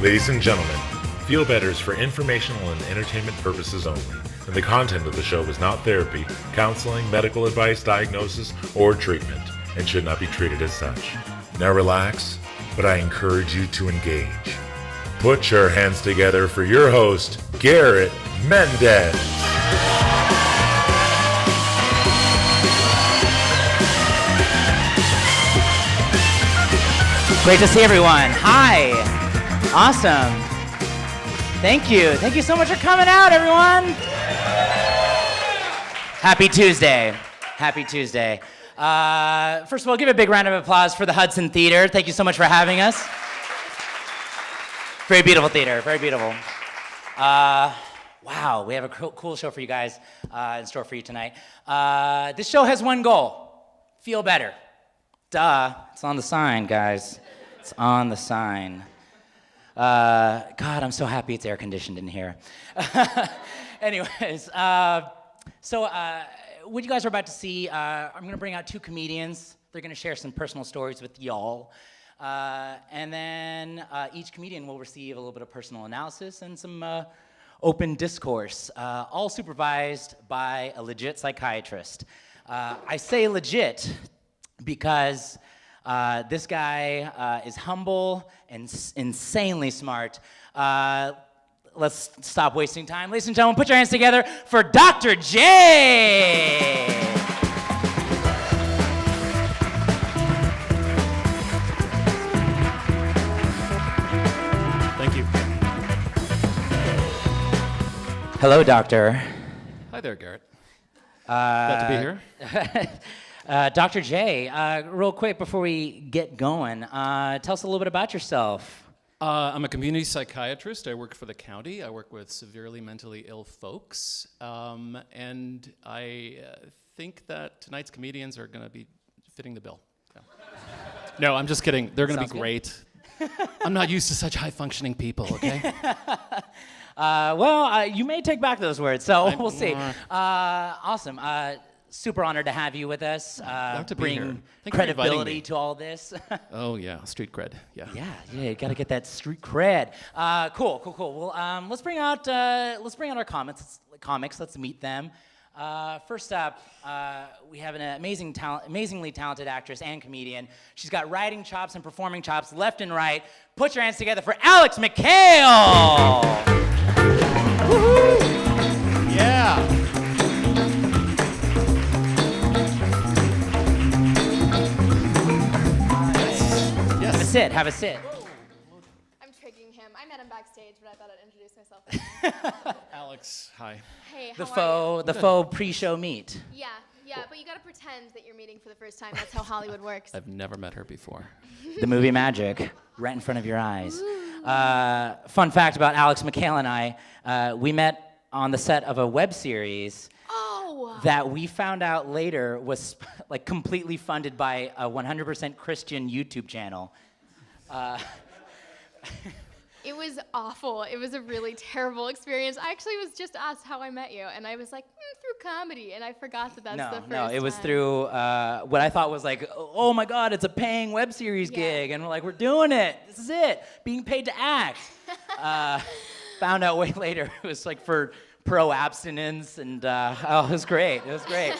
Ladies and gentlemen, Feel Better is for informational and entertainment purposes only, and the content of the show is not therapy, counseling, medical advice, diagnosis, or treatment, and should not be treated as such. Now relax, but I encourage you to engage. Put your hands together for your host, Garrett Mendez. Great to see everyone. Hi. Awesome. Thank you. Thank you so much for coming out, everyone. Happy Tuesday. Happy Tuesday. First of all, give a big round of applause for the Hudson Theater. Thank you so much for having us. Very beautiful theater. Very beautiful. Wow, we have a cool show for you guys in store for you tonight. This show has one goal. Feel better. Duh. It's on the sign, guys. It's on the sign. God, I'm so happy it's air conditioned in here. Anyways, so what you guys are about to see, I'm going to bring out two comedians. They're going to share some personal stories with y'all. And then each comedian will receive a little bit of personal analysis and some open discourse, all supervised by a legit psychiatrist. I say legit because this guy is humble and insanely smart. Let's stop wasting time. Ladies and gentlemen, put your hands together for Dr. J. Thank you. Hello, Doctor. Hi there, Garrett. Glad to be here. Dr. J, real quick before we get going, tell us a little bit about yourself. I'm a community psychiatrist. I work for the county. I work with severely mentally ill folks. And I think that tonight's comedians are going to be fitting the bill. So. No, I'm just kidding. They're going to be great. I'm not used to such high-functioning people, okay? Well, you may take back those words, so we'll see. Awesome. Super honored to have you with us. Glad to be bring here. credibility to all this. Oh yeah, street cred. Yeah. Yeah, you got to get that street cred. Cool. Well, let's bring out our comics. Let's meet them. First up, we have an amazingly talented actress and comedian. She's got writing chops and performing chops left and right. Put your hands together for Alex McCale. Woohoo! Yeah. Have a sit. I'm tricking him. I met him backstage, but I thought I'd introduce myself. Alex, hi. Hey, how are you? The faux pre-show meet. Yeah, but you gotta pretend that you're meeting for the first time. That's how Hollywood works. I've never met her before. The movie magic, right in front of your eyes. Fun fact about Alex McCale and I, we met on the set of a web series that we found out later was like completely funded by a 100% Christian YouTube channel. It was awful. It was a really terrible experience. I actually was just asked how I met you, and I was like, through comedy, and I forgot that that's the first time. No, it was through what I thought was like, oh my God, it's a paying web series gig, and we're like, we're doing it. This is it, being paid to act. Found out way later it was like for pro-abstinence, and it was great. It was great.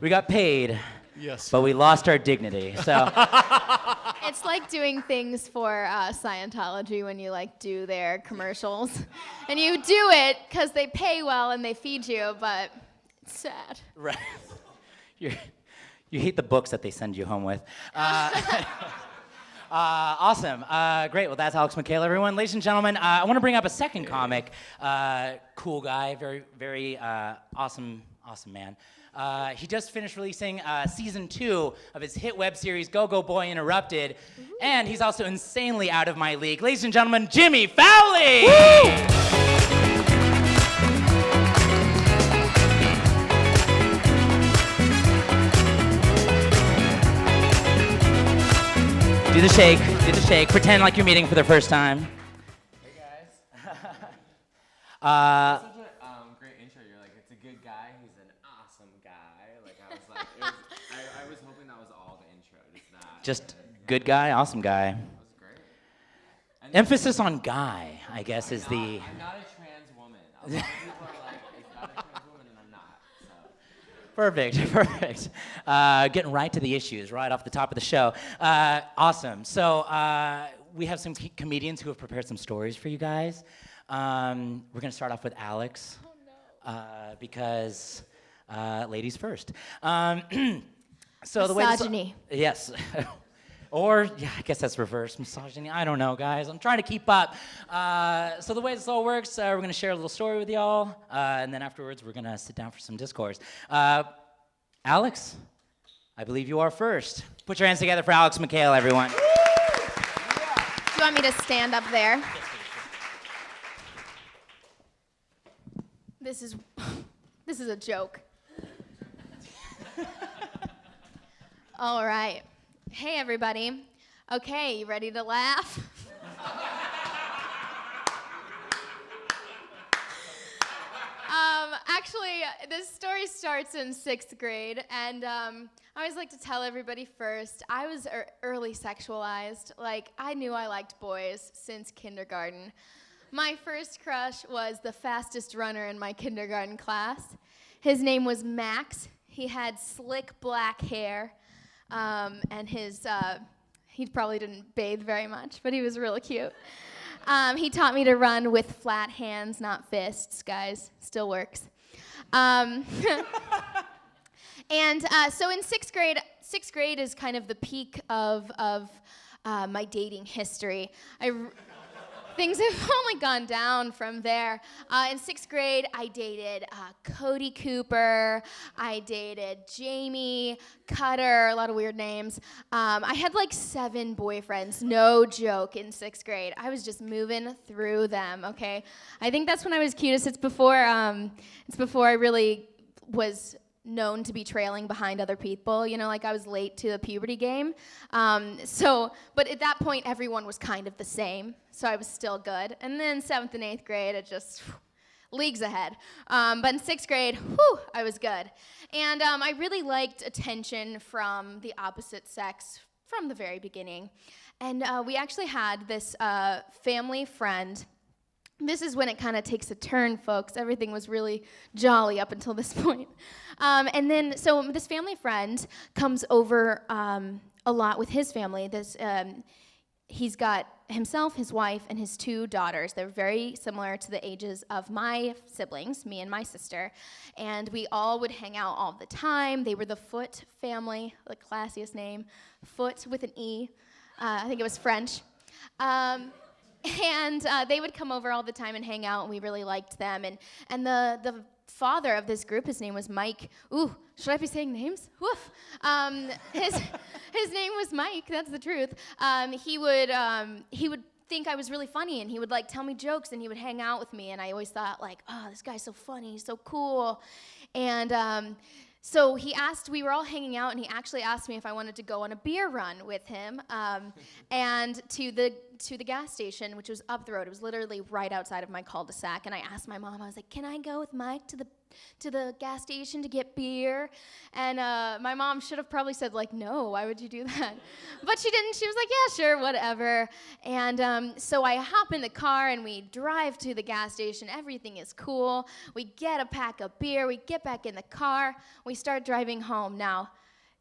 We got paid, yes, but we lost our dignity. So it's like doing things for Scientology when you like do their commercials, and you do it because they pay well and they feed you, but it's sad. Right. You hate the books that they send you home with. Awesome. Great. Well, that's Alex McCale, everyone. Ladies and gentlemen, I want to bring up a second comic. Cool guy, very awesome man. He just finished releasing season 2 of his hit web series, Go Go Boy Interrupted. And he's also insanely out of my league. Ladies and gentlemen, Jimmy Fowlie! Woo! Do the shake. Pretend like you're meeting for the first time. Hey guys. Such a great intro. You're like, it's a good guy. He's an awesome guy. Like I was like, I was hoping that was all the intro, just that. Just good guy, awesome guy. That was great. And Emphasis on guy, I guess, is the... I'm not a trans woman. A lot of people are like, it's not a trans woman, and I'm not. So. Perfect. Getting right to the issues, right off the top of the show. Awesome. So we have some comedians who have prepared some stories for you guys. We're going to start off with Alex. Because ladies first. So the way Misogyny. yes. Or, yeah, I guess that's reverse misogyny. I don't know, guys. I'm trying to keep up. So the way this all works, we're going to share a little story with y'all, and then afterwards we're going to sit down for some discourse. Alex, I believe you are first. Put your hands together for Alex McCale, everyone. Do you want me to stand up there? This is a joke. All right. Hey, everybody. Okay, you ready to laugh? Actually, this story starts in 6th grade, and I always like to tell everybody first, I was early sexualized. Like, I knew I liked boys since kindergarten. My first crush was the fastest runner in my kindergarten class. His name was Max. He had slick black hair, and he probably didn't bathe very much, but he was really cute. He taught me to run with flat hands, not fists, guys. Still works. And so in 6th grade is kind of the peak of my dating history. Things have only gone down from there. In 6th grade, I dated Cody Cooper. I dated Jamie, Cutter, a lot of weird names. I had like 7 boyfriends, no joke, in 6th grade. I was just moving through them, okay? I think that's when I was cutest. It's before I really was known to be trailing behind other people, you know, like I was late to the puberty game. But at that point, everyone was kind of the same, so I was still good. And then 7th and 8th grade, it just, leagues ahead. But in 6th grade, I was good. And I really liked attention from the opposite sex from the very beginning. And we actually had this family friend. This is when it kind of takes a turn, folks. Everything was really jolly up until this point. And then, so this family friend comes over a lot with his family. He's got himself, his wife, and his 2 daughters. They're very similar to the ages of my siblings, me and my sister. And we all would hang out all the time. They were the Foot family, the classiest name. Foot with an E. I think it was French. And they would come over all the time and hang out, and we really liked them. And the father of this group, his name was Mike. Ooh, should I be saying names? Woof. His name was Mike. That's the truth. He would think I was really funny, and he would like tell me jokes, and he would hang out with me. And I always thought like, oh, this guy's so funny, he's so cool. And so we were all hanging out, and he actually asked me if I wanted to go on a beer run with him, and to the gas station, which was up the road. It was literally right outside of my cul-de-sac, and I asked my mom, I was like, can I go with Mike to the gas station to get beer? And my mom should have probably said, like, no, why would you do that? But she didn't. She was like, yeah, sure, whatever. And so I hop in the car, and we drive to the gas station. Everything is cool. We get a pack of beer. We get back in the car. We start driving home. Now,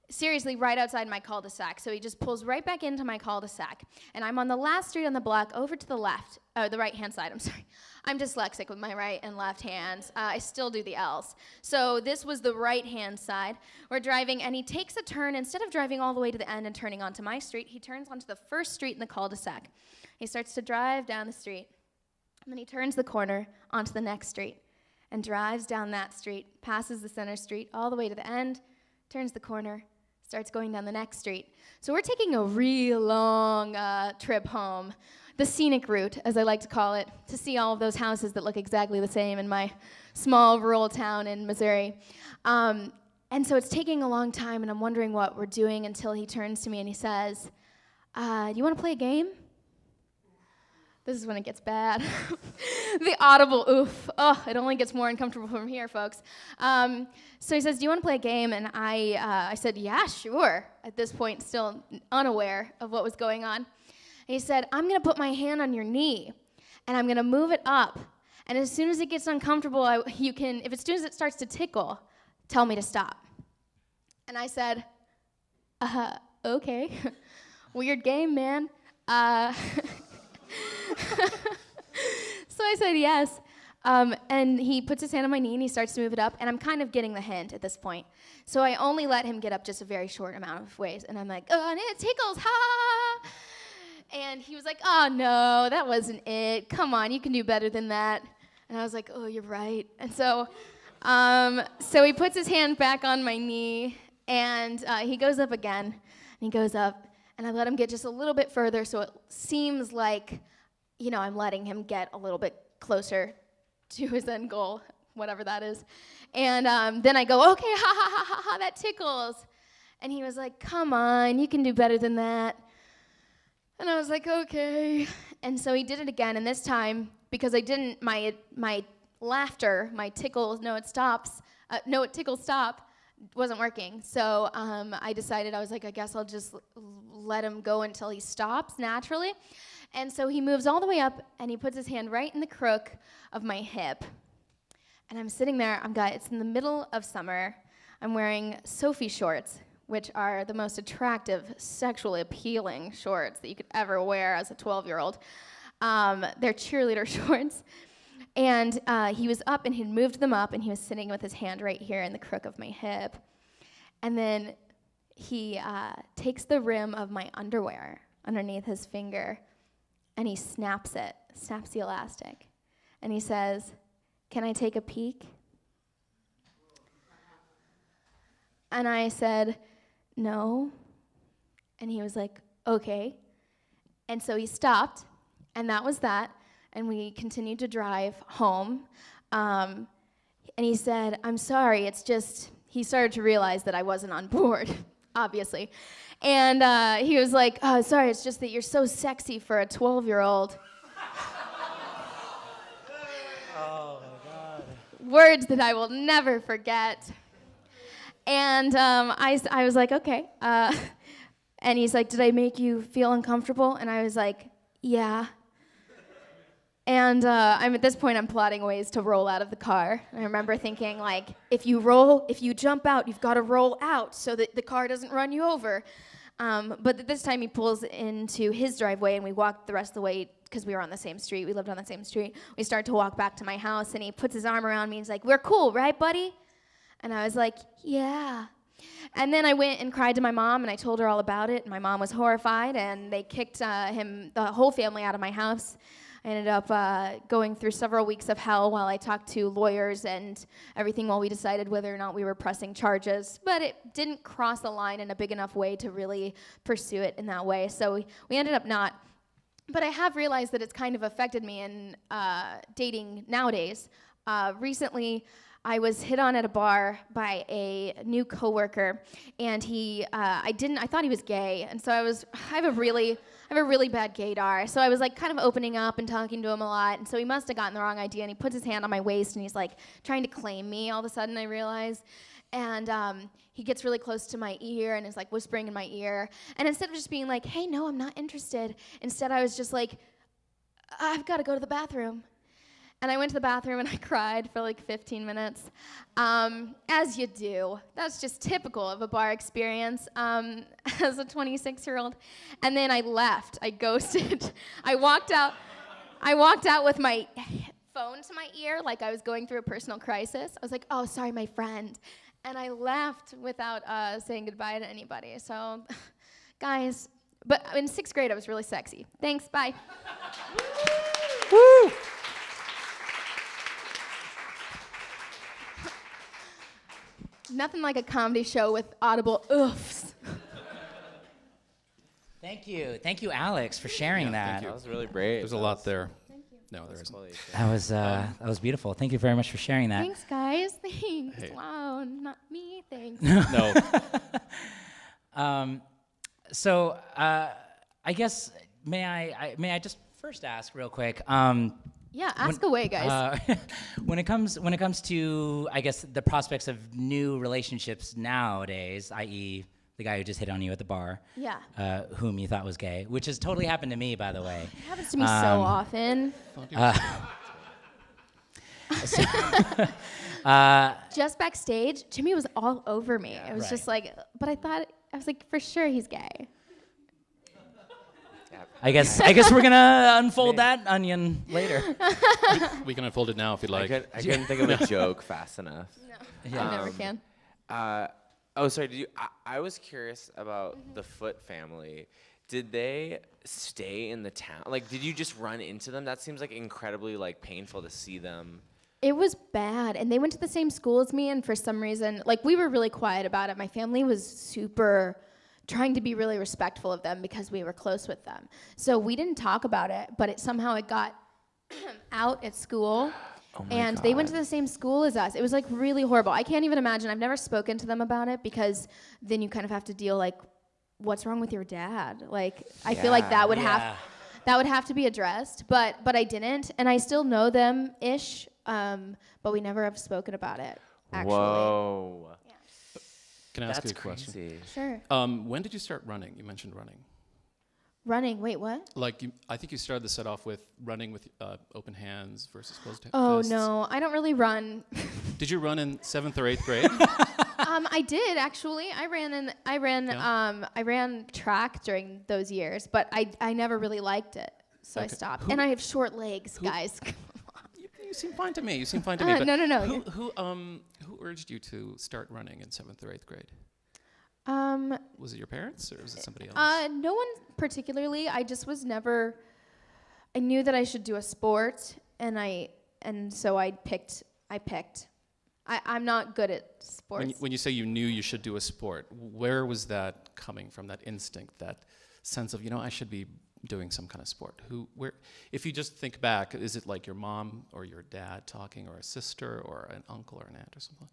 seriously, right outside my cul-de-sac. So he just pulls right back into my cul-de-sac. And I'm on the last street on the block, over to the left, the right-hand side, I'm sorry. I'm dyslexic with my right and left hands. I still do the L's. So this was the right-hand side. We're driving, and he takes a turn. Instead of driving all the way to the end and turning onto my street, he turns onto the first street in the cul-de-sac. He starts to drive down the street. And then he turns the corner onto the next street and drives down that street, passes the center street all the way to the end, turns the corner, starts going down the next street. So we're taking a real long trip home, the scenic route, as I like to call it, to see all of those houses that look exactly the same in my small rural town in Missouri. And so it's taking a long time, and I'm wondering what we're doing until he turns to me and he says, do you want to play a game? This is when it gets bad. The audible oof. Oh, it only gets more uncomfortable from here, folks. So he says, do you want to play a game? And I said, yeah, sure. At this point, still unaware of what was going on. And he said, I'm going to put my hand on your knee, and I'm going to move it up. And as soon as it gets uncomfortable, as soon as it starts to tickle, tell me to stop. And I said, okay. Weird game, man. So I said yes, and he puts his hand on my knee and he starts to move it up, and I'm kind of getting the hint at this point. So I only let him get up just a very short amount of ways, and I'm like, oh, and it tickles, ha! And he was like, oh no, that wasn't it. Come on, you can do better than that. And I was like, oh, you're right. And so he puts his hand back on my knee, and he goes up again, and he goes up, and I let him get just a little bit further, so it seems like, I'm letting him get a little bit closer to his end goal, whatever that is. And then I go, okay, ha, ha, ha, ha, ha, that tickles. And he was like, come on, you can do better than that. And I was like, okay. And so he did it again, and this time, because I didn't, my laughter, my tickle, no, it tickles, stop, wasn't working. So I decided, I was like, I guess I'll just let him go until he stops naturally. And so he moves all the way up, and he puts his hand right in the crook of my hip. And I'm sitting there, it's in the middle of summer. I'm wearing Sophie shorts, which are the most attractive, sexually appealing shorts that you could ever wear as a 12-year-old. They're cheerleader shorts. And he was up, and he'd moved them up, and he was sitting with his hand right here in the crook of my hip. And then he takes the rim of my underwear underneath his finger, and he snaps the elastic. And he says, can I take a peek? And I said, no. And he was like, okay. And so he stopped, and that was that. And we continued to drive home. And he said, I'm sorry, it's just, he started to realize that I wasn't on board, obviously. And he was like, oh, sorry, it's just that you're so sexy for a 12-year-old. Oh, my God. Words that I will never forget. And I was like, okay. And he's like, did I make you feel uncomfortable? And I was like, yeah. And at this point, I'm plotting ways to roll out of the car. And I remember thinking, like, if you jump out, you've got to roll out so that the car doesn't run you over. But this time he pulls into his driveway, and we walked the rest of the way because we were on the same street. We lived on the same street. We started to walk back to my house, and he puts his arm around me. And he's like, we're cool, right, buddy? And I was like, yeah. And then I went and cried to my mom, and I told her all about it. And my mom was horrified, and they kicked the whole family out of my house. I ended up going through several weeks of hell while I talked to lawyers and everything while we decided whether or not we were pressing charges. But it didn't cross the line in a big enough way to really pursue it in that way. So we ended up not. But I have realized that it's kind of affected me in dating nowadays. Recently, I was hit on at a bar by a new coworker, and I thought he was gay, and so I have a really bad gaydar, so I was like kind of opening up and talking to him a lot, and so he must have gotten the wrong idea, and he puts his hand on my waist, and he's like trying to claim me all of a sudden, I realize, and he gets really close to my ear and is like whispering in my ear, and instead of just being like, hey, no, I'm not interested, instead I was just like, I've got to go to the bathroom. And I went to the bathroom and I cried for like 15 minutes, as you do. That's just typical of a bar experience as a 26-year-old. And then I left. I ghosted. I walked out with my phone to my ear like I was going through a personal crisis. I was like, oh, sorry, my friend. And I left without saying goodbye to anybody. So, guys, but in 6th grade I was really sexy. Thanks, bye. Woo! Nothing like a comedy show with audible oofs. Thank you, Alex, for sharing that. That was really brave. There's a lot there. Thank you. No, there isn't. That was beautiful. Thank you very much for sharing that. Thanks, guys. Thanks. Hey. Wow, not me. Thanks. No. So I guess may I just first ask real quick. Yeah, ask away, guys. When it comes to, I guess, the prospects of new relationships nowadays, i.e., the guy who just hit on you at the bar, Yeah. whom you thought was gay, which has totally happened to me, by the way. It happens to me so often. Just backstage, Jimmy was all over me. It was Right. just like, but I was like, for sure he's gay. I guess we're gonna unfold that onion later. We can unfold it now if you'd like. I couldn't think of a joke fast enough. No, I never can. Oh, sorry. Did you? I was curious about the Foot family. Did they stay in the town? Like, did you just run into them? That seems like incredibly like painful to see them. It was bad, and they went to the same school as me, and for some reason, like, we were really quiet about it. My family was super trying to be really respectful of them because we were close with them. So we didn't talk about it, but it got out at school. Oh my And God. they went to the same school as us. It was like really horrible. I can't even imagine. I've never spoken to them about it because then you kind of have to deal like, what's wrong with your dad? Like, I feel like that would have to be addressed, but I didn't, and I still know them ish, but we never have spoken about it. Actually, Whoa. Can I ask That's you a question? crazy. sure. When did you start running? You mentioned running. Running. Wait, what? Like, I think you started the set off with running with open hands versus closed fists. Oh no, I don't really run. Did you run in 7th or 8th grade? I did actually. I ran track during those years, but I never really liked it, so I Okay. stopped. And I have short legs, guys. You seem fine to me. You seem fine to me. But no. Who urged you to start running in 7th or 8th grade? Was it your parents or was it somebody else? No one particularly. I just was never. I knew that I should do a sport, and so I picked. I'm not good at sports. When you say you knew you should do a sport, where was that coming from? That instinct, that sense of, I should be doing some kind of sport. If you just think back, is it like your mom or your dad talking, or a sister or an uncle or an aunt or something?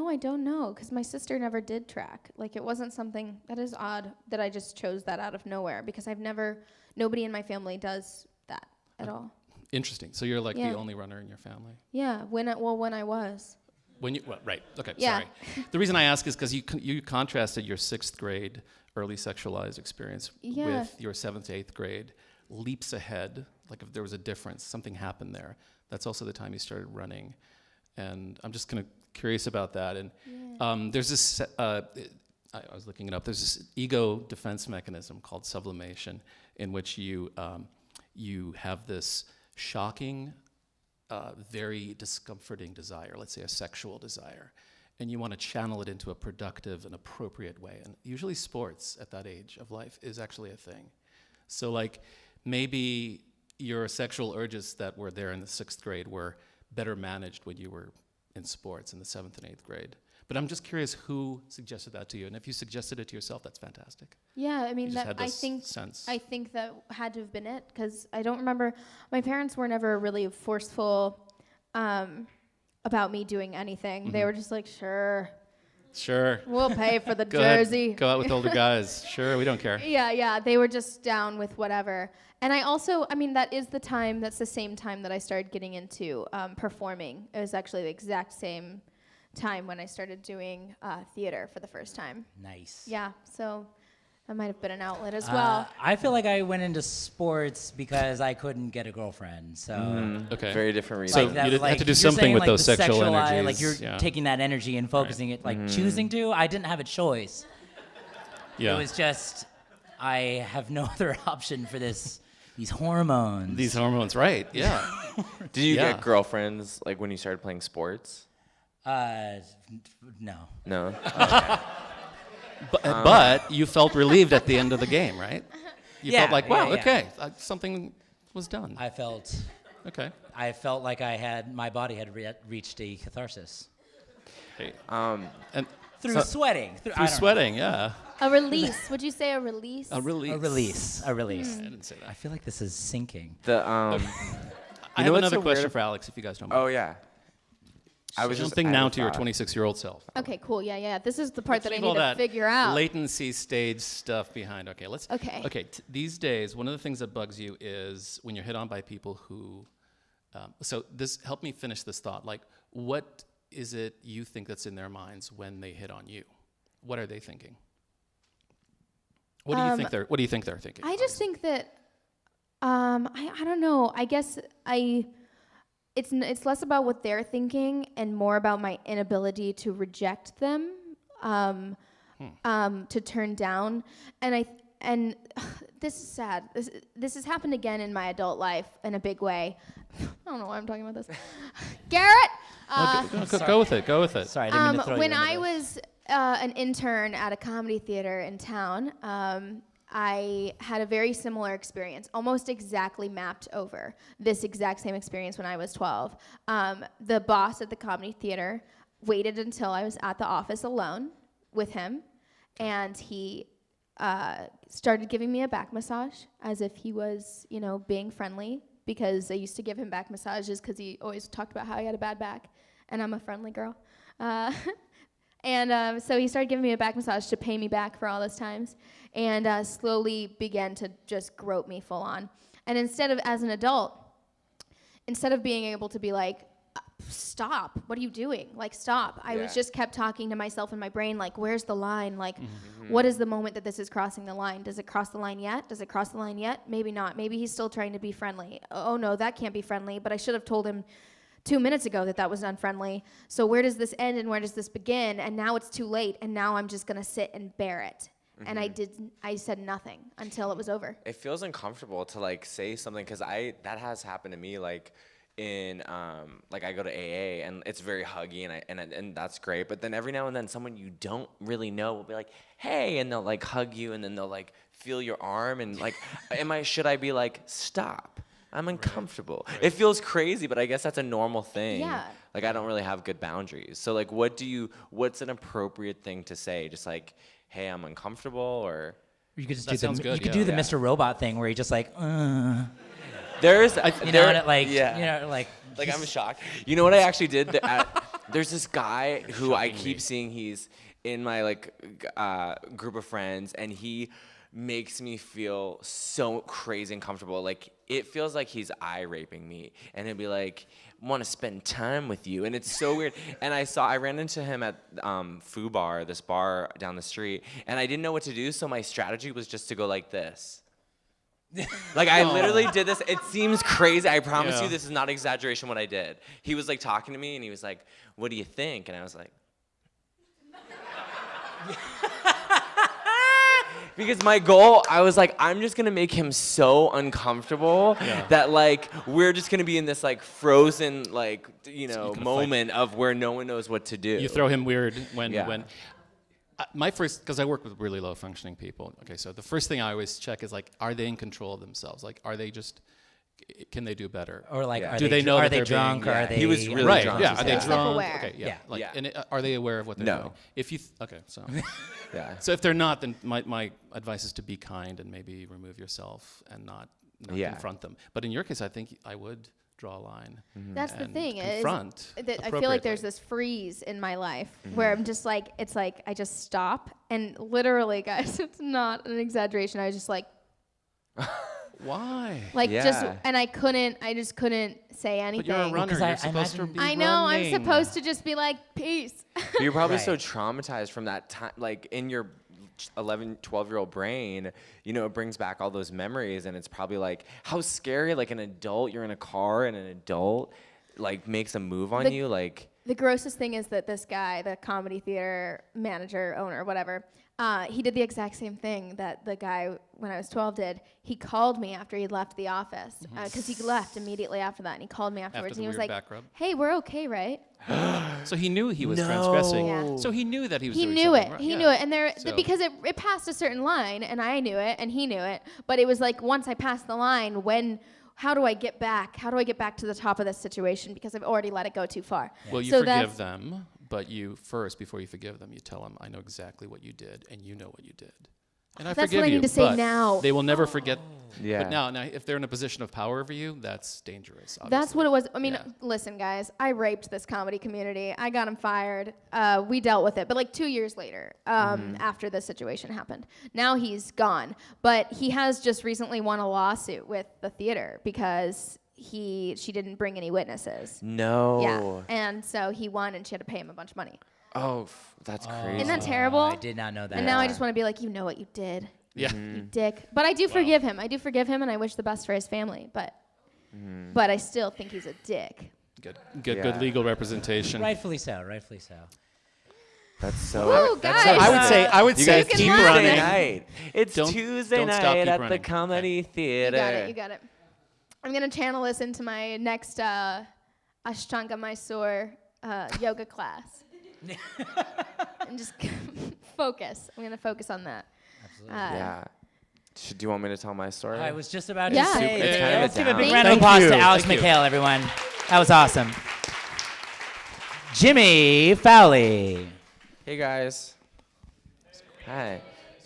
I don't know, because my sister never did track. Like, it wasn't something, that is odd that I just chose that out of nowhere, because nobody in my family does that at all. Interesting. So you're like Yeah. the only runner in your family? Yeah, when I was. Right. Okay. Yeah. Sorry. The reason I ask is because you contrasted your 6th grade early sexualized experience Yeah. with your 7th to 8th grade leaps ahead. Like, if there was a difference, something happened there. That's also the time you started running, and I'm just curious about that. And there's this. I was looking it up. There's this ego defense mechanism called sublimation, in which you have this shocking, very discomforting desire, let's say a sexual desire, and you want to channel it into a productive and appropriate way. And usually sports at that age of life is actually a thing. So like, maybe your sexual urges that were there in the 6th grade were better managed when you were in sports in the 7th and 8th grade. But I'm just curious who suggested that to you, and if you suggested it to yourself, that's fantastic. Yeah, I mean, You just had I this sense. think that had to have been it, because I don't remember. My parents were never really forceful about me doing anything. They were just like, sure, we'll pay for the Go ahead, jersey. go out with older guys. Sure, we don't care. Yeah, they were just down with whatever. And I also, that's the same time that I started getting into performing. It was actually the exact same time when I started doing theater for the first time. Nice. Yeah, so that might have been an outlet as well. I feel like I went into sports because I couldn't get a girlfriend. So Okay. Very different So reason. you did have to do you're something saying, with like, those the sexual eye, energies. like you're Yeah. taking that energy and focusing it, like choosing to. I didn't have a choice. Yeah. It was just, I have no other option for this. These hormones. These hormones, right? Yeah. Did you Yeah. get girlfriends like when you started playing sports? No. No. But you felt relieved at the end of the game, right? You Yeah, felt like, wow, yeah. okay, something was done. I felt Okay. like my body had reached a catharsis Hey. Um, And through sweating. I through don't know. sweating, yeah. A release. Would you say a release? A release. A release. I didn't say I that. feel like this is sinking. the I know have what's another so question weird? for Alex, if you guys don't mind. Oh yeah. I was Same just thing I now had to your thought. 26-year-old self. Okay, cool. Yeah. This is the part that I Leave need all to that figure out. latency stage stuff behind. Okay, let's. Okay. These days, one of the things that bugs you is when you're hit on by people who. So this help me finish this thought. Like, what is it you think that's in their minds when they hit on you? What are they thinking? What do you think they're? What do you think they're thinking? I just think that I don't know. I guess it's less about what they're thinking and more about my inability to reject them, to turn down. And this is sad. This has happened again in my adult life in a big way. I don't know why I'm talking about this. Garrett. Go with it. Go with it. Sorry, I didn't mean to throw When you under I the- was an intern at a comedy theater in town, I had a very similar experience, almost exactly mapped over this exact same experience when I was 12. The boss at the comedy theater waited until I was at the office alone with him, and he started giving me a back massage as if he was, being friendly, because I used to give him back massages because he always talked about how he had a bad back, and I'm a friendly girl. And so he started giving me a back massage to pay me back for all those times, and slowly began to just grope me full on. And as an adult, instead of being able to be like, stop, what are you doing? Like, stop. I was just kept talking to myself in my brain, like, where's the line? Like, what is the moment that this is crossing the line? Does it cross the line yet? Does it cross the line yet? Maybe not. Maybe he's still trying to be friendly. Oh, no, that can't be friendly, but I should have told him 2 minutes ago that was unfriendly. So where does this end and where does this begin? And now it's too late, and now I'm just gonna sit and bear it. And I said nothing until it was over. It feels uncomfortable to like say something because that has happened to me like in like I go to AA and it's very huggy and that's great. But then every now and then someone you don't really know will be like, hey, and they'll like hug you and then they'll like feel your arm and like, should I be like, stop? I'm uncomfortable. Right. It feels crazy, but I guess that's a normal thing. Yeah. Like I don't really have good boundaries. So like what's an appropriate thing to say? Just like, hey, I'm uncomfortable, or You could just That do sounds the good, you could yeah. do the Mr. Robot thing where you just like there's like like I'm shocked. You know what I actually did? There's this guy who I keep seeing. He's in my like group of friends, and he makes me feel so crazy and comfortable. Like it feels like he's eye raping me, and he'll be like, "Want to spend time with you," and it's so weird. And I ran into him at Foo Bar, this bar down the street, and I didn't know what to do. So my strategy was just to go like this. Like I literally did this. It seems crazy. I promise you, this is not exaggeration. What I did. He was like talking to me, and he was like, "What do you think?" And I was like. Because my goal, I was like, I'm just gonna make him so uncomfortable that like we're just gonna be in this like frozen like moment of where no one knows what to do. You throw him weird when my first, because I work with really low functioning people. Okay, so the first thing I always check is like, are they in control of themselves? Like, can they do better? or like Yeah. Do they know are that they they're drunk being- or are they He was really Right, drunk. yeah. Are they Yeah. drunk? Self-aware. Okay, yeah. Like, Yeah. and are they aware of what they're No. doing? If you, so. Yeah. So if they're not, then my advice is to be kind and maybe remove yourself and not confront them. But in your case, I think I would draw a line. That's the and thing. confront I feel like there's appropriately. this freeze in my life where I'm just like, it's like I just stop, and literally, guys, it's not an exaggeration. I was just like Why? and I just couldn't say anything. But you're a runner. Because You're I supposed to imagine- be I know. I'm running. supposed to just be like, peace. But you're probably so Right. traumatized from that time, like in your 11, 12-year-old brain, it brings back all those memories, and it's probably like how scary, like an adult, you're in a car and an adult like makes a move on you, like. The grossest thing is that this guy, the comedy theater manager, owner, whatever, he did the exact same thing that the guy when I was 12 did. He called me after he'd left the office because he left immediately after that, and he called me afterwards, the and he was weird like, back rub? "Hey, we're okay, right?" So he knew he was transgressing. Yeah. So he knew that he was He doing knew something it. wrong. He Yeah. knew it, and So- because it passed a certain line, and I knew it, and he knew it. But it was like once I passed the line, how do I get back? How do I get back to the top of this situation? Because I've already let it go too far. Well, you So forgive them, but before you forgive them, you tell them, I know exactly what you did, and you know what you did. And I That's forgive what I you, need to say but now. they will never forget. Yeah. But now, if they're in a position of power over you, that's dangerous. Obviously. That's what it was. I mean, Yeah. listen, guys, I raped this comedy community. I got him fired. We dealt with it. But like 2 years later, after this situation happened, now he's gone. But he has just recently won a lawsuit with the theater because she didn't bring any witnesses. No. Yeah. And so he won and she had to pay him a bunch of money. Oh, that's crazy. Isn't that terrible? I did not know that. And now I just want to be like, you know what you did. Yeah. You dick. But I do forgive him. I do forgive him, and I wish the best for his family. But I still think he's a dick. Good legal representation. Rightfully so. Rightfully so. That's so. Woo, that's guys. I would You say guys, can Tuesday run. night. It's Don't Tuesday stop, night keep at the running. Comedy You Theater. got it. You got it. I'm gonna channel this into my next Ashtanga Mysore yoga class, and just focus. I'm gonna focus on that. Absolutely. Yeah. Do you want me to tell my story? I was just about Yeah. to say, It's kind of let's give a big down. round of Thank applause you. to Alex Thank you. McCale, everyone. That was awesome. Jimmy Fowlie. Hey guys. Hi.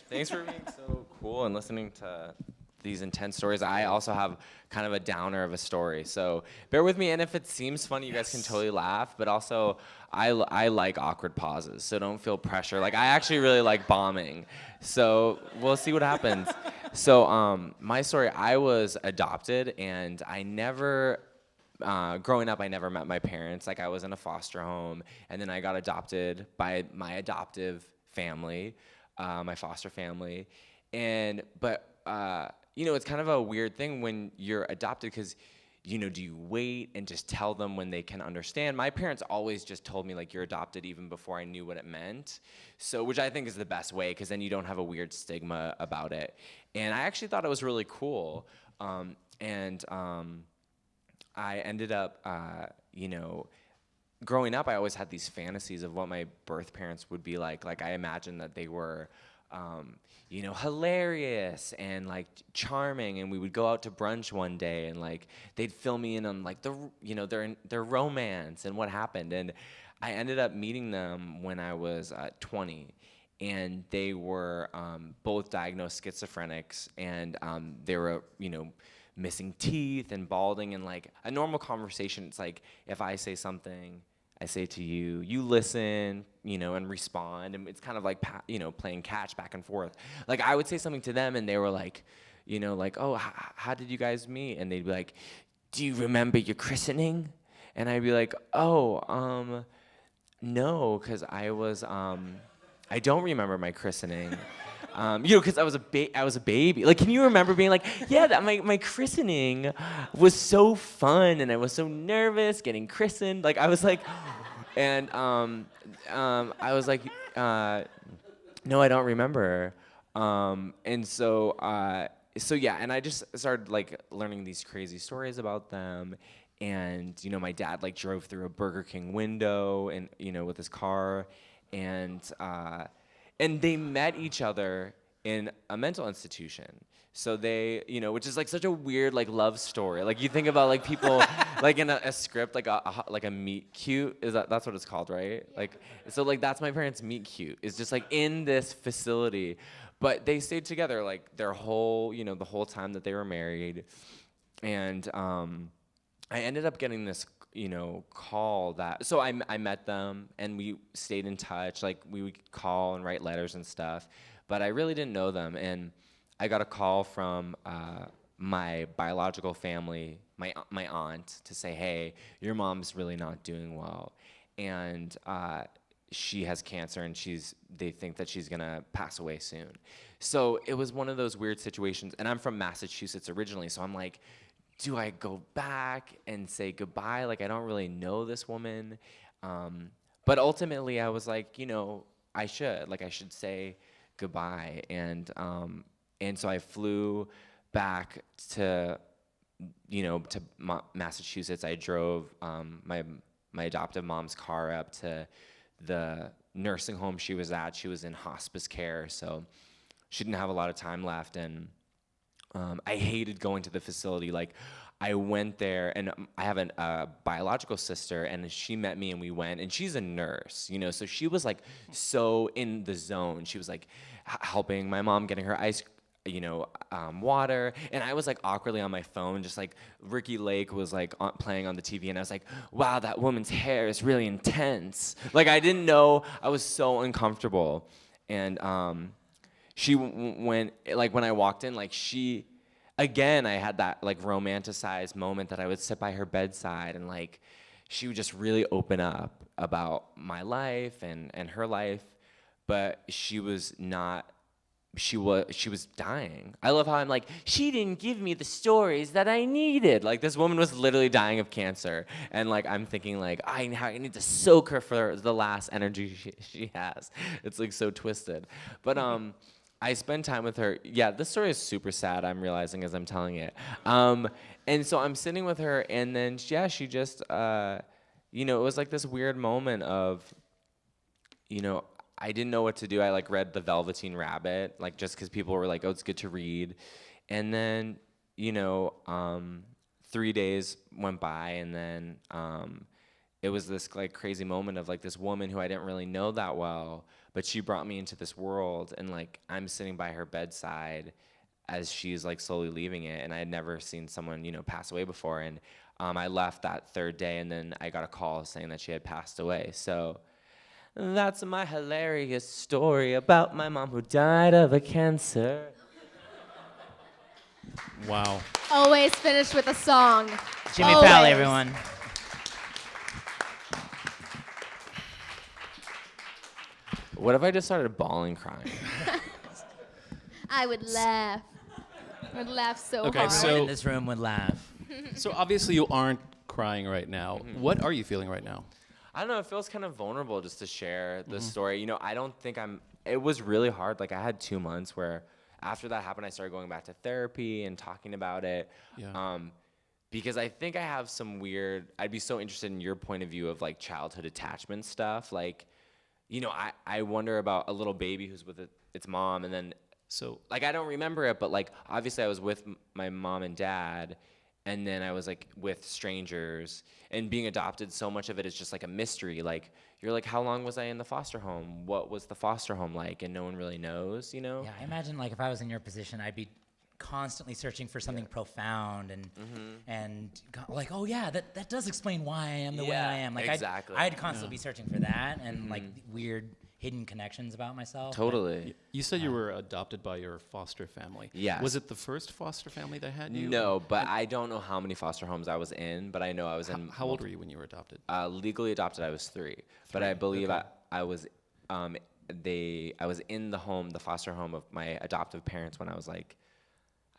Thanks for being so cool and listening to these intense stories. I also have kind of a downer of a story, so bear with me. And if it seems funny, you guys can totally laugh. But also, I like awkward pauses, so don't feel pressure. Like I actually really like bombing, so we'll see what happens. So my story: I was adopted, and I never. Growing up, I never met my parents. Like I was in a foster home, and then I got adopted by my adoptive family, my foster family, but it's kind of a weird thing when you're adopted because, do you wait and just tell them when they can understand? My parents always just told me like you're adopted even before I knew what it meant, so which I think is the best way because then you don't have a weird stigma about it. And I actually thought it was really cool, I ended up, growing up, I always had these fantasies of what my birth parents would be like. Like, I imagined that they were, hilarious and, like, charming, and we would go out to brunch one day, and, like, they'd fill me in on, like, their romance and what happened. And I ended up meeting them when I was 20, and they were both diagnosed schizophrenics, and they were, missing teeth and balding. And like a normal conversation, it's like if I say something, I say to you, you listen, and respond, and it's kind of like playing catch back and forth. Like I would say something to them, and they were like, oh, how did you guys meet? And they'd be like, do you remember your christening? And I'd be like, oh, no, because I don't remember my christening. Because I was a baby. Like, can you remember being like, yeah, that my christening was so fun, and I was so nervous getting christened. Like, I was like, and I was like, no, I don't remember. And so yeah, and I just started like learning these crazy stories about them. And my dad like drove through a Burger King window and with his car, and they met each other in a mental institution. So they, which is like such a weird like love story. Like you think about like people like in a script, like a meet cute. That's what it's called, right? Like so like that's my parents' meet cute. It's just like in this facility, but they stayed together like their whole, the whole time that they were married. And I ended up getting this call that, so I met them and we stayed in touch, like we would call and write letters and stuff, but I really didn't know them. And I got a call from my biological family, my aunt, to say, hey, your mom's really not doing well, and she has cancer, and they think that she's gonna pass away soon. So it was one of those weird situations, and I'm from Massachusetts originally, so I'm like, do I go back and say goodbye? Like, I don't really know this woman. But ultimately, I was like, I should say goodbye. And so I flew back to Massachusetts. I drove my adoptive mom's car up to the nursing home she was at. She was in hospice care, so she didn't have a lot of time left. And I hated going to the facility. Like, I went there, and I have a biological sister, and she met me, and we went, and she's a nurse, so she was like so in the zone. She was like helping my mom getting her water, and I was like awkwardly on my phone, just like Ricky Lake was like playing on the TV, and I was like, wow, that woman's hair is really intense. Like, I didn't know, I was so uncomfortable, and she went, like, when I walked in, like, again, I had that like romanticized moment that I would sit by her bedside, and like she would just really open up about my life and her life, but she was dying. I love how I'm like, she didn't give me the stories that I needed. Like, this woman was literally dying of cancer, and like I'm thinking like I need to soak her for the last energy she has. It's like so twisted, but I spend time with her. Yeah, this story is super sad, I'm realizing as I'm telling it. And so I'm sitting with her, and then, she just, it was like this weird moment of, I didn't know what to do. I, like, read The Velveteen Rabbit, like, just because people were like, oh, it's good to read. And then, 3 days went by, and then it was this, like, crazy moment of, like, this woman who I didn't really know that well, but she brought me into this world, and like I'm sitting by her bedside as she's like slowly leaving it, and I had never seen someone pass away before, and I left that third day, and then I got a call saying that she had passed away. So that's my hilarious story about my mom who died of a cancer. Wow. Always finish with a song. Jimmy Always. Fowlie, everyone. What if I just started bawling, crying? I would laugh. I would laugh so Okay, hard. so- Everyone in this room would laugh. So obviously you aren't crying right now. What are you feeling right now? I don't know, it feels kind of vulnerable just to share the story. I don't think it was really hard. Like, I had 2 months where after that happened, I started going back to therapy and talking about it. Yeah. Because I think I have some I'd be so interested in your point of view of like childhood attachment stuff. Like, I wonder about a little baby who's with its mom, and then, So like, I don't remember it, but like, obviously I was with my mom and dad, and then I was like with strangers, and being adopted, so much of it is just like a mystery. Like, you're like, how long was I in the foster home? What was the foster home like? And no one really knows, Yeah, I imagine like if I was in your position, I'd be constantly searching for something profound and like, oh yeah, that does explain why I am the way I am. Like, exactly. I'd constantly be searching for that and like weird hidden connections about myself. Totally. you said you were adopted by your foster family. Yes. Was it the first foster family that had you? No, but I don't know how many foster homes I was in, but I know I was in. How old were you when you were adopted? Legally adopted, I was 3. But I believe I was I was in the foster home of my adoptive parents when I was like,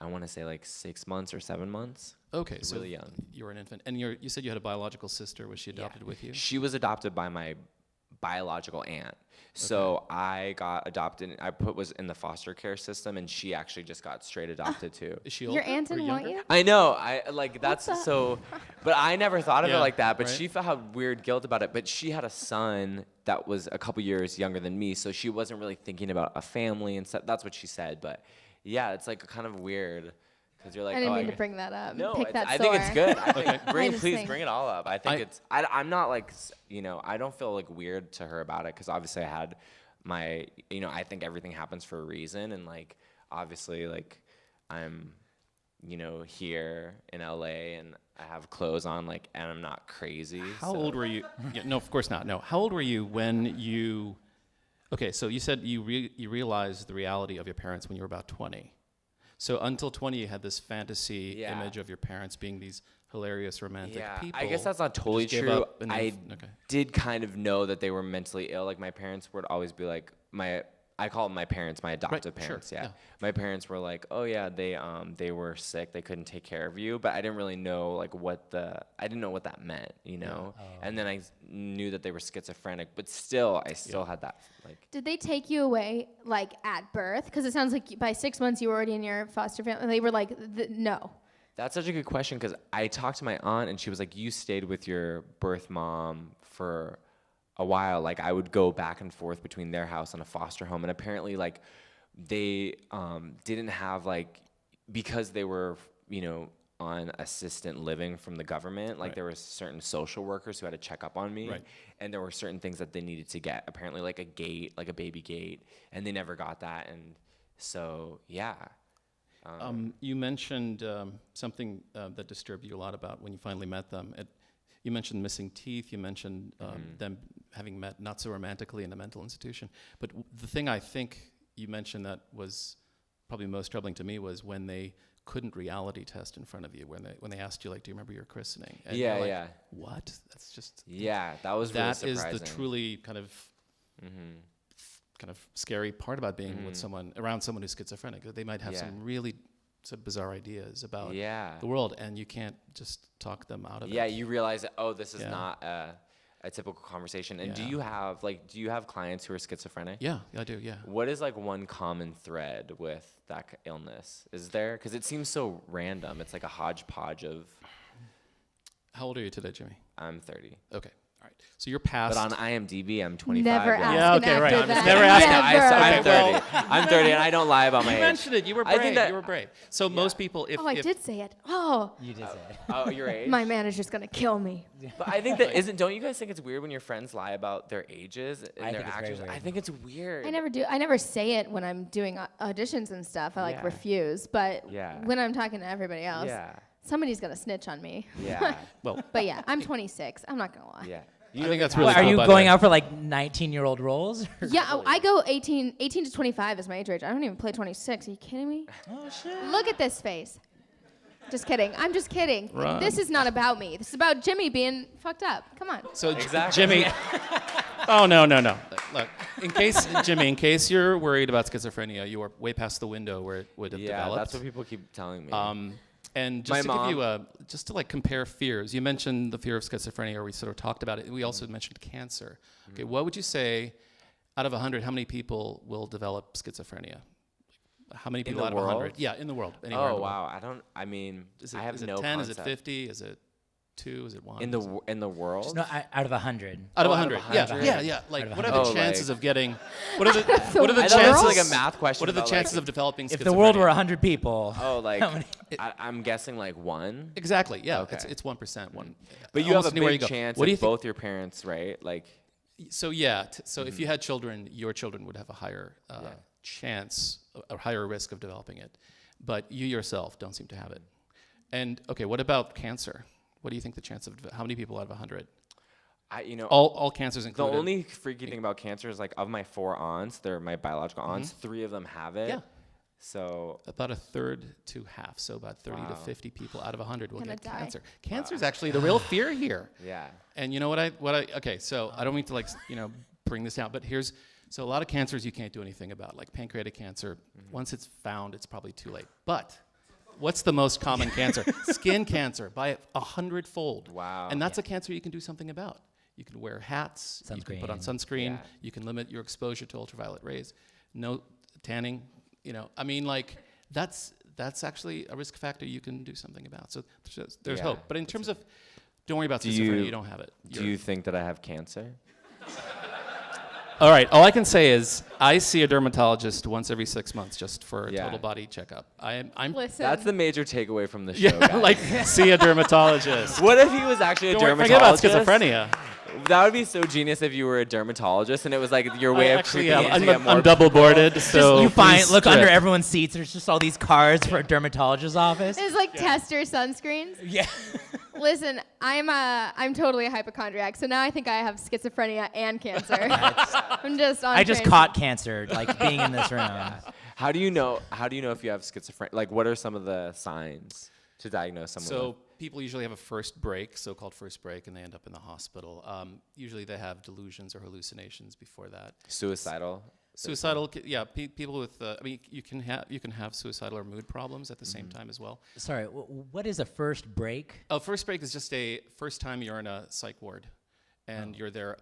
I want to say like 6 months or 7 months. Okay, so really young. you were an infant. And you said you had a biological sister. Was she adopted with you? She was adopted by my biological aunt. So I got adopted. I was in the foster care system, and she actually just got straight adopted too. Is she Your older aunt or didn't want younger? you? I know. I like that's What's up? so, but I never thought of it Yeah, like that. But right. she felt weird guilt about it. But she had a son that was a couple years younger than me, so she wasn't really thinking about a family and stuff. That's what she said. But yeah, it's like kind of weird because you're like, I didn't oh, mean to bring that up. no, Pick that I think it's sore. good. I think I just please think- bring it all up. I think I'm not like, I don't feel like weird to her about it because obviously I had my, I think everything happens for a reason, and like obviously like I'm, here in LA and I have clothes on, like, and I'm not crazy. How so- old were you? Yeah, no, of course not. No. How old were you when you? Okay, so you said you realized the reality of your parents when you were about 20. So until 20, you had this fantasy image of your parents being these hilarious romantic people. I guess that's not totally Just give true. up and I okay. did kind of know that they were mentally ill. Like, my parents would always be like, I call them my parents, my adoptive sure, parents. yeah. My parents were like, oh yeah, they were sick, they couldn't take care of you, but I didn't really know like I didn't know what that meant, And then I knew that they were schizophrenic, but still, I still had that like. Did they take you away like at birth? Because it sounds like by 6 months you were already in your foster family. They were like, no. That's such a good question because I talked to my aunt and she was like, you stayed with your birth mom for a while. Like, I would go back and forth between their house and a foster home, and apparently like they didn't have like because they were, on assistant living from the government, like Right. there were certain social workers who had to check up on me, Right. and there were certain things that they needed to get, apparently like a gate, like a baby gate, and they never got that, and so yeah. You mentioned something that disturbed you a lot about when you finally met them. You mentioned missing teeth. You mentioned them having met not so romantically in a mental institution. But the thing I think you mentioned that was probably most troubling to me was when they couldn't reality test in front of you, when they asked you, like, do you remember your christening? And Yeah, you're like, yeah. What? That's just Yeah, that was really that is surprising. the truly kind of scary part about being with someone around someone who's schizophrenic. They might have Yeah. some really bizarre ideas about Yeah. the world, and you can't just talk them out of Yeah, it. you realize that, oh, this is Yeah. not a typical conversation. And do Yeah. you have clients who are schizophrenic? Yeah, I do. Yeah. What is like one common thread with that illness? Is there? Because it seems so random. It's like a hodgepodge of. How old are you today, Jimmy? I'm 30, Okay. All right. So you're past. but on IMDb I'm 25. Never yeah. ask Yeah, an okay, right. actor I'm that. just never ask- I'm Never. 30. I'm 30, and I don't lie about my you age. mentioned it. You were I brave. think that- You were brave. So most people, if Oh, I if- did say it. Oh, You did say it. Oh, your age. my manager's gonna kill me. But I think that isn't. Don't you guys think it's weird when your friends lie about their ages and I their think it's very actors? I weird. think it's weird. I never say it when I'm doing auditions and stuff. I Yeah. refuse. But Yeah. when I'm talking to everybody else, Yeah. somebody's gonna snitch on me. Yeah. well, But yeah, I'm 26. I'm not gonna lie. Yeah. I think that's Well, really are cool, you by the going way. out for like 19-year-old roles? Yeah, I go 18 to 25 is my age range. I don't even play 26. Are you kidding me? Oh shit. Look at this face. Just kidding. I'm just kidding. Run. This is not about me. This is about Jimmy being fucked up. Come on. So Exactly. Jimmy. Oh no. Look, in case you're worried about schizophrenia, you are way past the window where it would have Yeah, developed. that's what people keep telling me. And My just to give you mom- just to like compare fears, you mentioned the fear of schizophrenia, or we sort of talked about it. We also mentioned cancer. Okay, what would you say, out of 100, how many people will develop schizophrenia? How many people the out of 100? world? Yeah, in the world. Anywhere in Oh the world. wow, I mean, Is it, I have is it no 10? concept. Is it 50? Is it 2? Is it 1? in the world? No, out of 100. Out of Oh, out of 100. 100. Yeah. Like, Out of what are 100. the Oh, chances like- of getting? What are the the I thought it was chances? like a math question. What are the about, chances like, of developing schizophrenia? If the world were 100 people, Oh, like how many? I'm guessing like one. Exactly. Yeah. Okay. It's 1%. One. But you have almost a anywhere you big go. chance What do you of think? both your parents, right? Like, So yeah. So if you had children, your children would have a higher chance, a higher risk of developing it, but you yourself don't seem to have it. And okay, what about cancer? What do you think the chance of how many people out of 100? All cancers the included. only freaky thing about cancer is like of my 4 aunts, they're my biological aunts. 3 of them have it. Yeah. So About a third to half, so about 30 to 50 people out of 100 will Gonna get die. cancer. Cancer is actually the real fear here. yeah. And you know okay, so I don't mean to bring this out, but so a lot of cancers you can't do anything about, like pancreatic cancer. Once it's found, it's probably too late. But what's the most common cancer? Skin cancer by 100-fold. Wow. And that's a cancer you can do something about. You can wear hats, you can put on sunscreen, Yeah. you can limit your exposure to ultraviolet rays, no tanning, I mean, like, that's actually a risk factor you can do something about. So there's Yeah, hope. But in terms of, don't worry about Do schizophrenia, you- you don't have it. Do you think that I have cancer? All right, all I can say is I see a dermatologist once every 6 months just for a Yeah. total body checkup. I'm Listen. That's the major takeaway from the show. yeah, guys. like see a dermatologist. What if he was actually a Don't worry, forget about dermatologist? schizophrenia. That would be so genius if you were a dermatologist and it was like your way of Actually, creeping yeah, in to get more I'm double boarded, Just so you find please look under strip. everyone's seats. There's just all these cards for a dermatologist's office. It's like tester sunscreens. Yeah. Listen, I'm totally a hypochondriac, so now I think I have schizophrenia and cancer. I'm just on. I just crazy. caught cancer, like being in this room. How do you know if you have schizophrenia? Like, what are some of the signs to diagnose someone? So people usually have a first break, so-called first break, and they end up in the hospital. Usually they have delusions or hallucinations before that. Suicidal. Suicidal, people with, you can have suicidal or mood problems at the same time as well. Sorry, what is a first break? A first break is just a first time you're in a psych ward, and you're there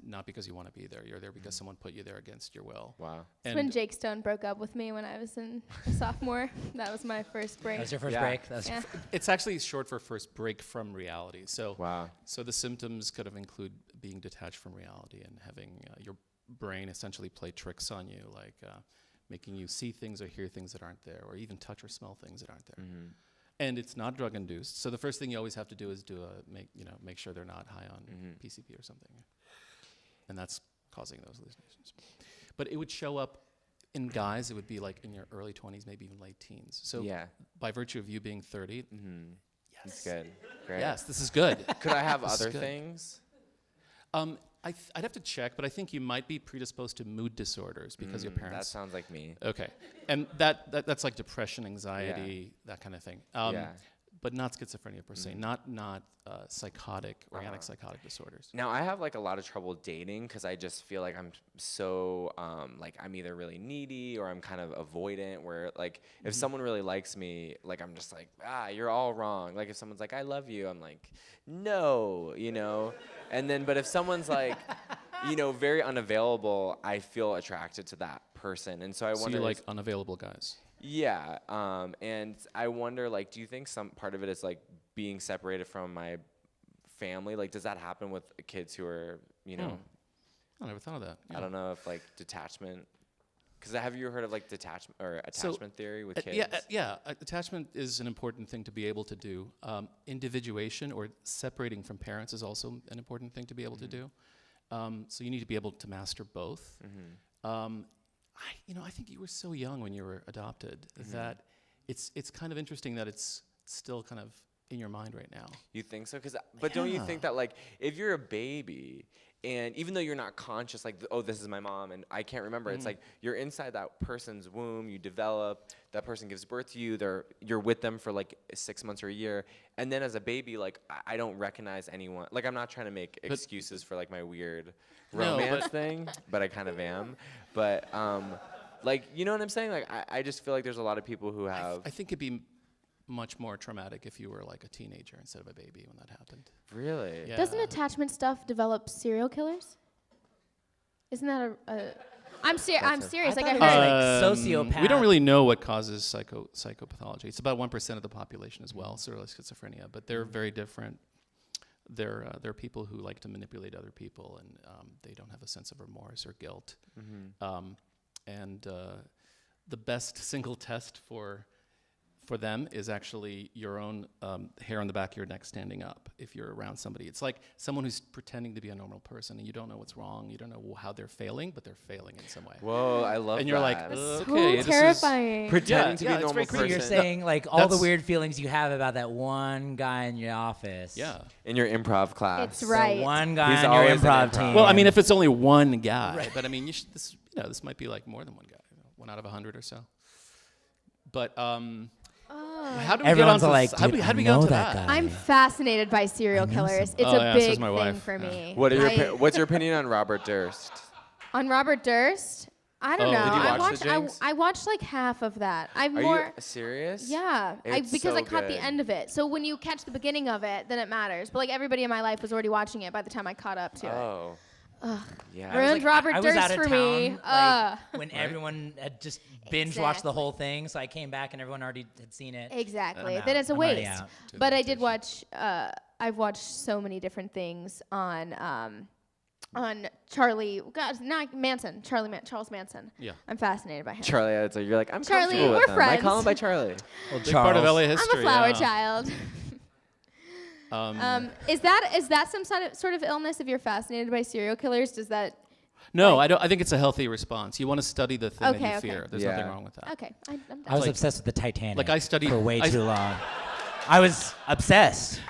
not because you want to be there. You're there because someone put you there against your will. Wow. It's when Jake Stone broke up with me when I was in sophomore. That was my first break. That was your first Yeah. break? That was Yeah. It's actually short for first break from reality. So, Wow. so the symptoms could have include being detached from reality and having your brain essentially play tricks on you, like making you see things or hear things that aren't there, or even touch or smell things that aren't there. Mm-hmm. And it's not drug induced. So the first thing you always have to do is make sure they're not high on PCP or something, and that's causing those hallucinations. But it would show up in guys. It would be like in your early 20s, maybe even late teens. So by virtue of you being 30, That's good. Great. yes, this is good. Could I have This is other good. things? I'd have to check, but I think you might be predisposed to mood disorders because your parents. That sounds like me. Okay, and that's like depression, anxiety, that kind of thing. But not schizophrenia per se, not psychotic or antipsychotic disorders. Now, I have like a lot of trouble dating because I just feel like I'm so like I'm either really needy or I'm kind of avoidant. Where like if someone really likes me, like I'm just like you're all wrong. Like if someone's like I love you, I'm like no, you know. And then but if someone's like very unavailable, I feel attracted to that person. And so I So wonder you like unavailable guys. Yeah, and I wonder, like, do you think some part of it is like being separated from my family? Like, does that happen with kids who are, I never thought of that. I don't know if like detachment. Because have you heard of like detachment or attachment theory with kids? Attachment is an important thing to be able to do. Individuation or separating from parents is also an important thing to be able to do. So you need to be able to master both. I think you were so young when you were adopted that it's kind of interesting that it's still kind of in your mind right now. You think so? But don't you think that like if you're a baby and even though you're not conscious, like this is my mom and I can't remember, it's like you're inside that person's womb, you develop, that person gives birth to you, you're with them for like 6 months or a year, and then as a baby, like I don't recognize anyone. Like I'm not trying to make excuses for like my weird romance thing, but I kind of am. But like you know what I'm saying? Like I just feel like there's a lot of people who have. I think it'd be much more traumatic if you were like a teenager instead of a baby when that happened. Really? Yeah. Doesn't attachment stuff develop serial killers? Isn't that I'm serious. Like I heard. like sociopath. We don't really know what causes psychopathology. It's about 1% of the population as well, sort of like schizophrenia, but they're very different. They're people who like to manipulate other people, and they don't have a sense of remorse or guilt. And the best single test for them is actually your own hair on the back of your neck standing up if you're around somebody. It's like someone who's pretending to be a normal person, and you don't know what's wrong. You don't know how they're failing, but they're failing in some way. Whoa, I love that. And you're like, That's okay, so terrifying. pretending to be a it's normal very person. creepy. You're saying like all the That's- weird feelings you have about that one guy in your office. Yeah. In your improv class. It's right. The one guy He's on your always in improv improv. team. Well, I mean, if it's only one guy, but I mean, this might be like more than one guy, 1 out of 100 or so. But how do we Everyone's get onto like, this? How do "Dude, we I get know onto that that? guy." I'm fascinated by serial killers. It's Oh, yeah, a so is big my thing wife. for Yeah. me. What's your opinion on Robert Durst? On Robert Durst? I don't Oh, know. did you I watch watched The Jinx? I watched like half of that. I'm Are more you serious? yeah, It's because so I caught the good. end of it. So when you catch the beginning of it, then it matters. But like everybody in my life was already watching it by the time I caught up to it. Oh. Yeah. Ruined Robert I was Durst out of for me. town, like, when everyone had just binge watched the Exactly. whole thing, so I came back and everyone already had seen it. Exactly. I'm Then out. it's a I'm already waste. out. But I did watch. I've watched so many different things on Charlie. God, not Manson. Charles Manson. Yeah. I'm fascinated by him. Charlie, it's like, you're like, I'm Charlie, comfortable we're with them. I friends. call him by Charlie. Big part of LA I'm history. a flower yeah. child. Is that some sort of illness? If you're fascinated by serial killers, does that? No, I don't. I think it's a healthy response. You want to study the thing that you Okay, okay. fear. There's Yeah. nothing wrong with that. Okay, I'm done. I was like- obsessed with the Titanic. like I studied- for way I- too long. I was obsessed.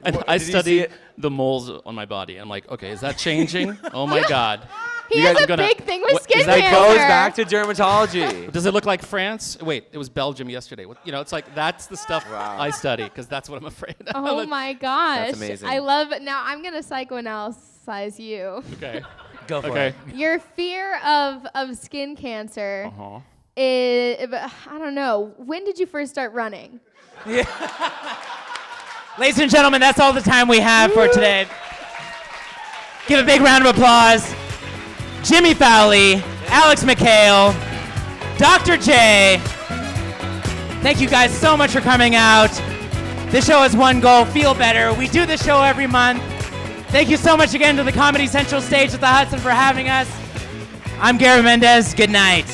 And What, I did you see study it? the moles on my body. I'm like, okay, is that changing? Oh my God. He You has guys a gonna- big thing with what- skin is that cancer. Goes back to dermatology. Does it look like France? Wait, it was Belgium yesterday. It's like that's the stuff Wow. I study because that's what I'm afraid of. Oh my gosh. amazing. I love it. Now I'm gonna psychoanalyze you. Okay. Go for Okay. it. Your fear of skin cancer Uh-huh. is, I don't know, when did you first start running? Ladies and gentlemen, that's all the time we have for today. Give a big round of applause. Jimmy Fowlie, Alex McCale, Dr. J. Thank you guys so much for coming out. This show has one goal, feel better. We do this show every month. Thank you so much again to the Comedy Central stage at the Hudson for having us. I'm Garrett Mendez. Good night.